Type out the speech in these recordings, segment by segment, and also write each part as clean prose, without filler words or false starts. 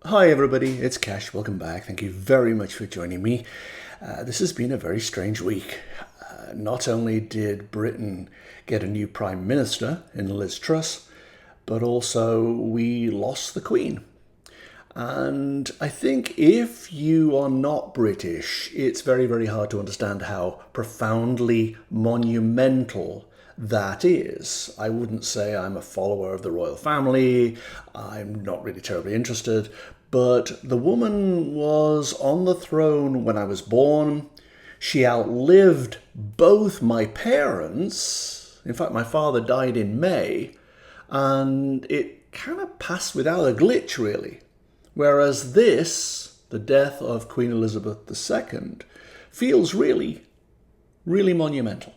Hi everybody, it's Cash. Welcome back. Thank you very much for joining me. This has been a very strange week. Not only did Britain get a new Prime Minister in Liz Truss, but also we lost the Queen. And I think if you are not British, it's very, very hard to understand how profoundly monumental that is. I wouldn't say I'm a follower of the royal family. I'm not really terribly interested. But the woman was on the throne when I was born. She outlived both my parents. In fact, my father died in May. And it kind of passed without a glitch, really. Whereas this, the death of Queen Elizabeth II, feels really, really monumental.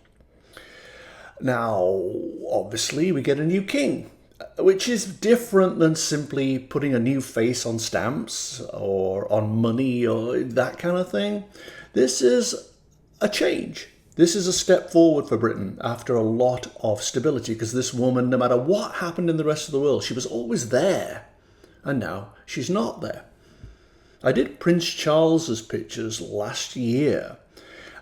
Now, obviously, we get a new king, which is different than simply putting a new face on stamps or on money or that kind of thing. This is a change. This is a step forward for Britain after a lot of stability, because this woman, no matter what happened in the rest of the world, she was always there. And now she's not there. I did Prince Charles's pictures last year,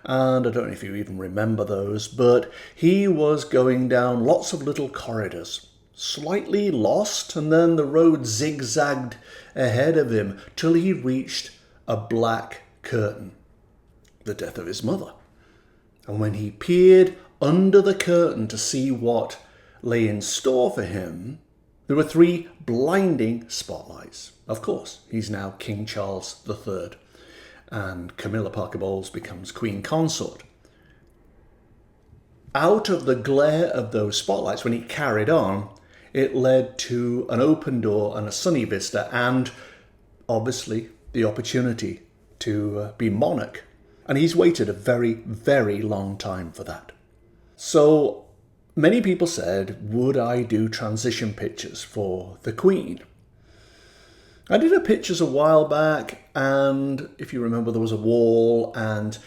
and I don't know if you even remember those, but he was going down lots of little corridors, slightly lost, and then the road zigzagged ahead of him till he reached a black curtain, the death of his mother. And when he peered under the curtain to see what lay in store for him, there were three blinding spotlights. Of course, he's now King Charles III, and Camilla Parker Bowles becomes Queen Consort. Out of the glare of those spotlights, when he carried on, it led to an open door and a sunny vista, and obviously the opportunity to be monarch. And he's waited a very, very long time for that. So many people said, would I do transition pictures for the Queen? I did her pictures a while back, and if you remember, there was a wall and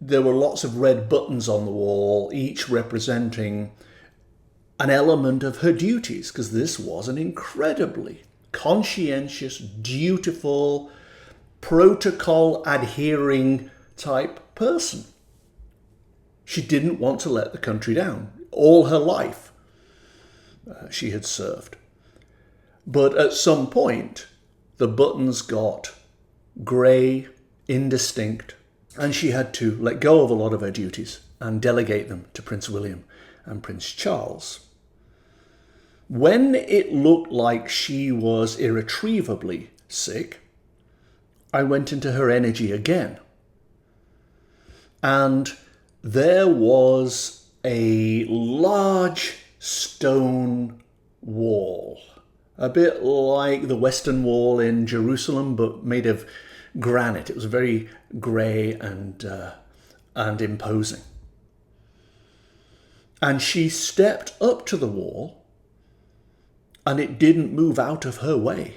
there were lots of red buttons on the wall, each representing an element of her duties, because this was an incredibly conscientious, dutiful, protocol-adhering type person. She didn't want to let the country down. All her life she had served. But at some point, the buttons got grey, indistinct, and she had to let go of a lot of her duties and delegate them to Prince William and Prince Charles. When it looked like she was irretrievably sick, I went into her energy again. And there was a large stone wall, a bit like the Western Wall in Jerusalem, but made of granite. It was very grey and imposing. And she stepped up to the wall, and it didn't move out of her way.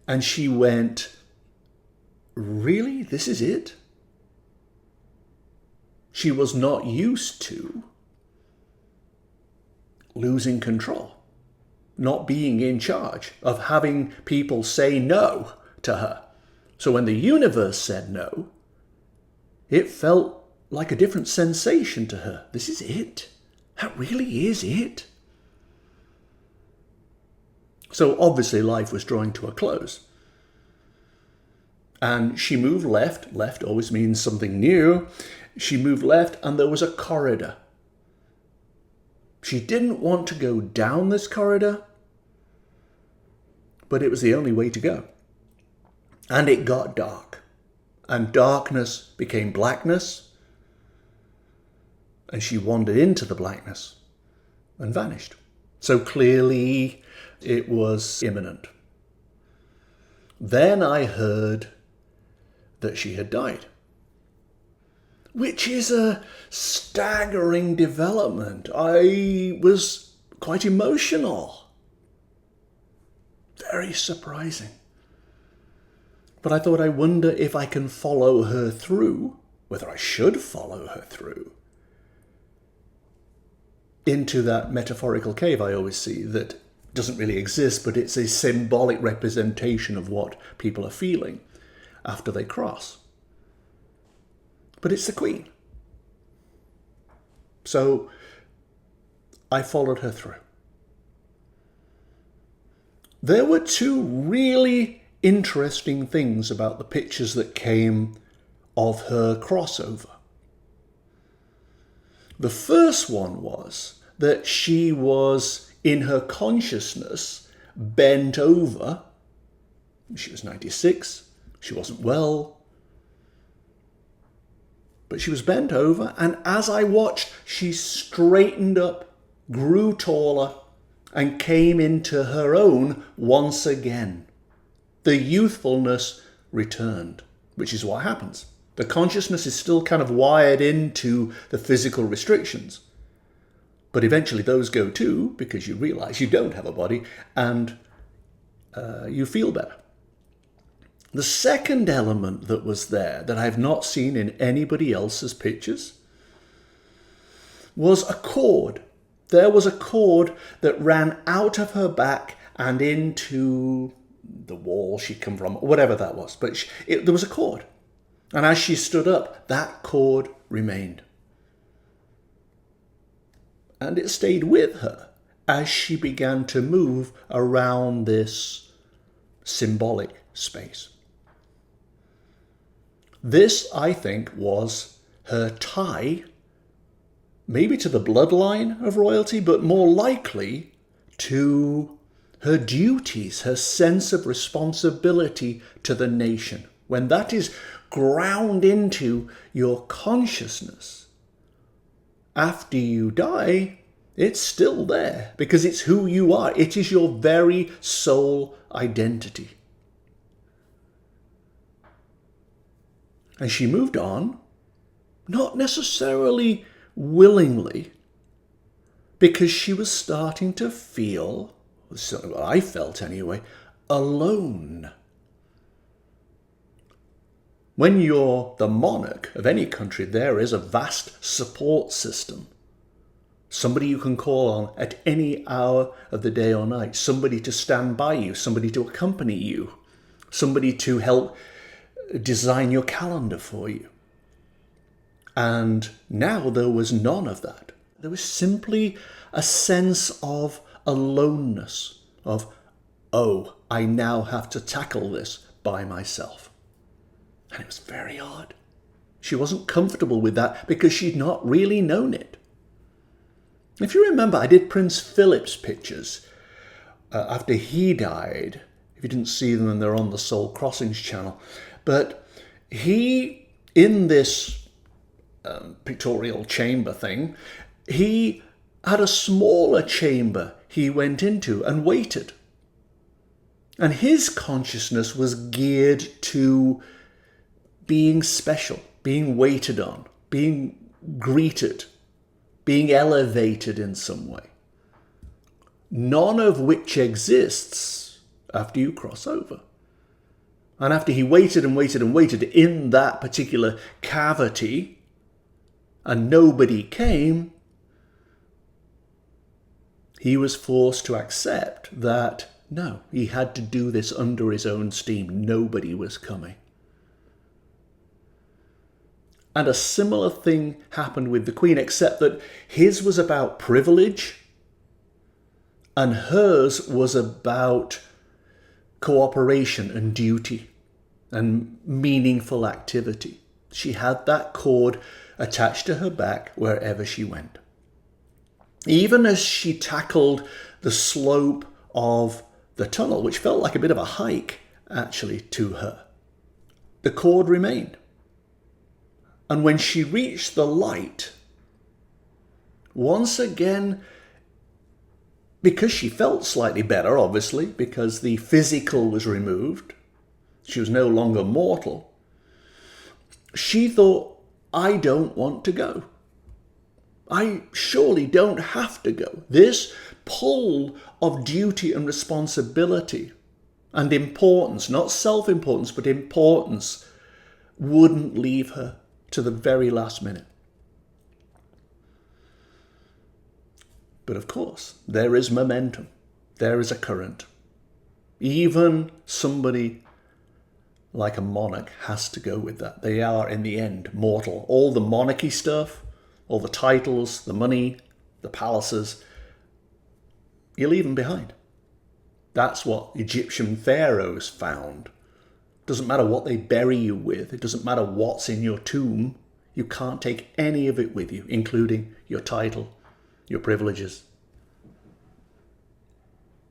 And she went, "Really? This is it?" She was not used to losing control, not being in charge, of having people say no to her. So when the universe said no, it felt like a different sensation to her. This is it. That really is it. So obviously life was drawing to a close. And she moved left. Left always means something new. She moved left, and there was a corridor. She didn't want to go down this corridor, but it was the only way to go. And it got dark, and darkness became blackness, and she wandered into the blackness and vanished. So clearly it was imminent. Then I heard that she had died, which is a staggering development. I was quite emotional. Very surprising. But I thought, I wonder if I can follow her through, whether I should follow her through, into that metaphorical cave I always see, that doesn't really exist, but it's a symbolic representation of what people are feeling after they cross. But it's the Queen. So I followed her through. There were two really interesting things about the pictures that came of her crossover. The first one was that she was, in her consciousness, bent over. She was 96, she wasn't well, but she was bent over, and as I watched, she straightened up, grew taller, and came into her own once again. The youthfulness returned, which is what happens. The consciousness is still kind of wired into the physical restrictions. But eventually those go too, because you realize you don't have a body and you feel better. The second element that was there that I've not seen in anybody else's pictures was a cord. There was a cord that ran out of her back and into the wall she'd come from, whatever that was. But there was a cord. And as she stood up, that cord remained. And it stayed with her as she began to move around this symbolic space. This, I think, was her tie, maybe to the bloodline of royalty, but more likely to her duties, her sense of responsibility to the nation. When that is ground into your consciousness, after you die, it's still there because it's who you are. It is your very soul identity. And she moved on, not necessarily willingly, because she was starting to feel, what I felt anyway, alone. When you're the monarch of any country, there is a vast support system. Somebody you can call on at any hour of the day or night. Somebody to stand by you. Somebody to accompany you. Somebody to help design your calendar for you. And now there was none of that. There was simply a sense of aloneness, of, oh, I now have to tackle this by myself. And it was very odd. She wasn't comfortable with that because she'd not really known it. If you remember, I did Prince Philip's pictures after he died. If you didn't see them, they're on the Soul Crossings channel. But he, in this pictorial chamber thing, he had a smaller chamber he went into and waited. And his consciousness was geared to being special, being waited on, being greeted, being elevated in some way. None of which exists after you cross over. And after he waited and waited and waited in that particular cavity, and nobody came, he was forced to accept that, no, he had to do this under his own steam. Nobody was coming. And a similar thing happened with the Queen, except that his was about privilege and hers was about cooperation and duty and meaningful activity. She had that cord attached to her back wherever she went. Even as she tackled the slope of the tunnel, which felt like a bit of a hike actually to her, the cord remained. And when she reached the light, once again, because she felt slightly better, obviously, because the physical was removed, she was no longer mortal, she thought, I don't want to go. I surely don't have to go. This pull of duty and responsibility and importance, not self-importance, but importance, wouldn't leave her to the very last minute. But of course, there is momentum. There is a current. Even somebody like a monarch has to go with that. They are, in the end, mortal. All the monarchy stuff, all the titles, the money, the palaces, you leave them behind. That's what Egyptian pharaohs found. Doesn't matter what they bury you with. It doesn't matter what's in your tomb. You can't take any of it with you, including your title, your privileges,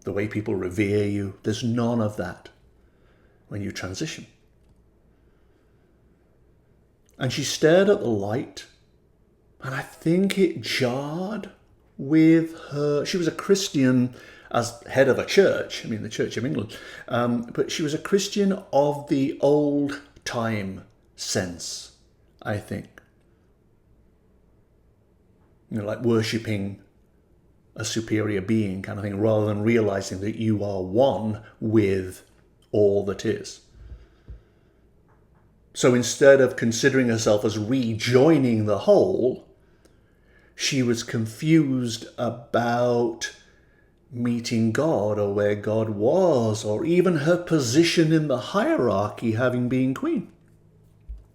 the way people revere you. There's none of that when you transition. And she stared at the light, and I think it jarred with her. She was a Christian as head of a church, the Church of England, but she was a Christian of the old time sense, I think. Like worshipping a superior being kind of thing, rather than realizing that you are one with all that is. So instead of considering herself as rejoining the whole, she was confused about meeting God, or where God was, or even her position in the hierarchy, having been queen.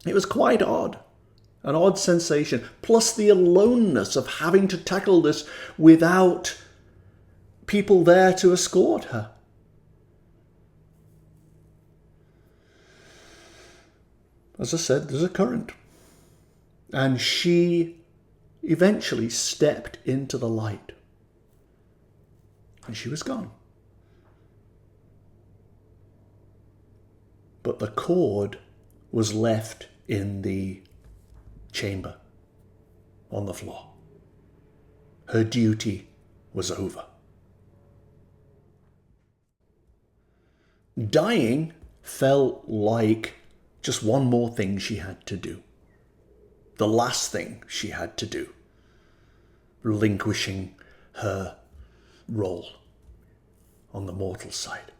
It was quite odd. An odd sensation, plus the aloneness of having to tackle this without people there to escort her. As I said, there's a current. And she eventually stepped into the light. And she was gone. But the cord was left in the chamber, on the floor. Her duty was over. Dying felt like just one more thing she had to do. The last thing she had to do. Relinquishing her role on the mortal side.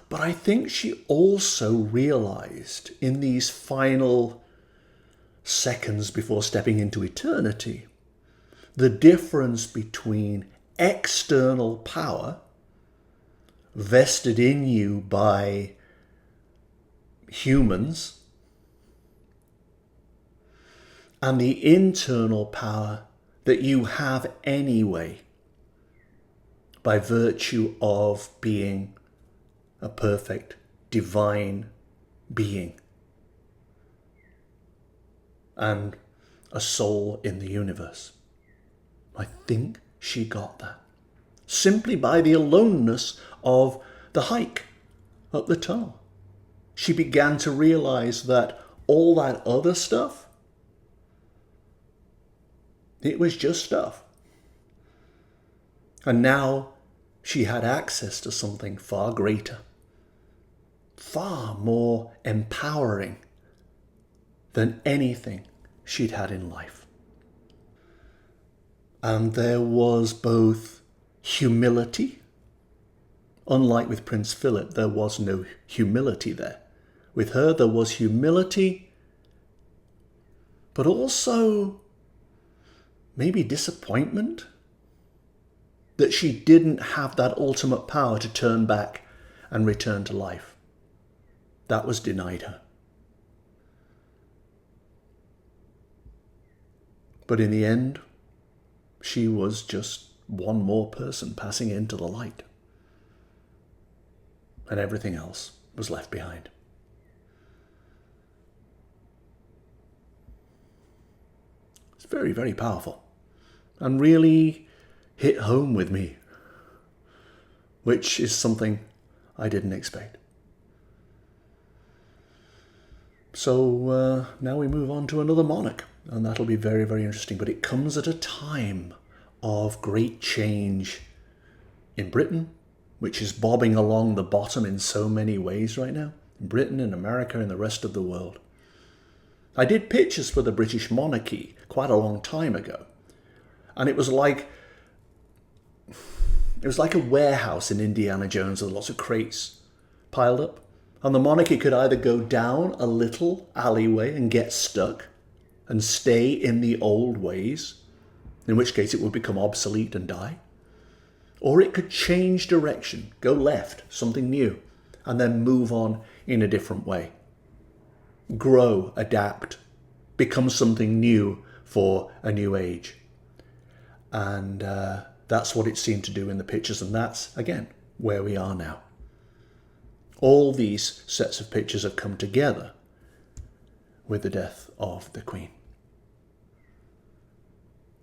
But I think she also realized in these final seconds before stepping into eternity, the difference between external power vested in you by humans and the internal power that you have anyway by virtue of being a perfect divine being and a soul in the universe. I think she got that simply by the aloneness of the hike up the tunnel. She began to realize that all that other stuff, it was just stuff. And now she had access to something far greater, far more empowering than anything she'd had in life. And there was both humility. Unlike with Prince Philip, there was no humility there. With her, there was humility, but also maybe disappointment that she didn't have that ultimate power to turn back and return to life. That was denied her. But in the end, she was just one more person passing into the light. And everything else was left behind. It's very, very powerful. And really hit home with me, which is something I didn't expect. So now we move on to another monarch, and that'll be very, very interesting. But it comes at a time of great change in Britain, which is bobbing along the bottom in so many ways right now. In Britain, in America, and the rest of the world. I did pictures for the British monarchy quite a long time ago. And it was like a warehouse in Indiana Jones with lots of crates piled up. And the monarchy could either go down a little alleyway and get stuck and stay in the old ways, in which case it would become obsolete and die. Or it could change direction, go left, something new, and then move on in a different way. Grow, adapt, become something new for a new age. And that's what it seemed to do in the pictures. And that's, again, where we are now. All these sets of pictures have come together with the death of the Queen.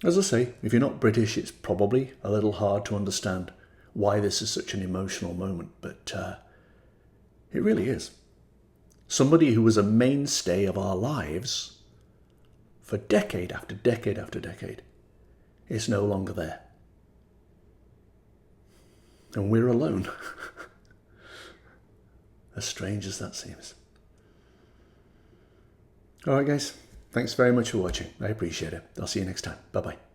As I say, if you're not British, it's probably a little hard to understand why this is such an emotional moment, but it really is. Somebody who was a mainstay of our lives for decade after decade after decade is no longer there. And we're alone. As strange as that seems. All right, guys. Thanks very much for watching. I appreciate it. I'll see you next time. Bye-bye.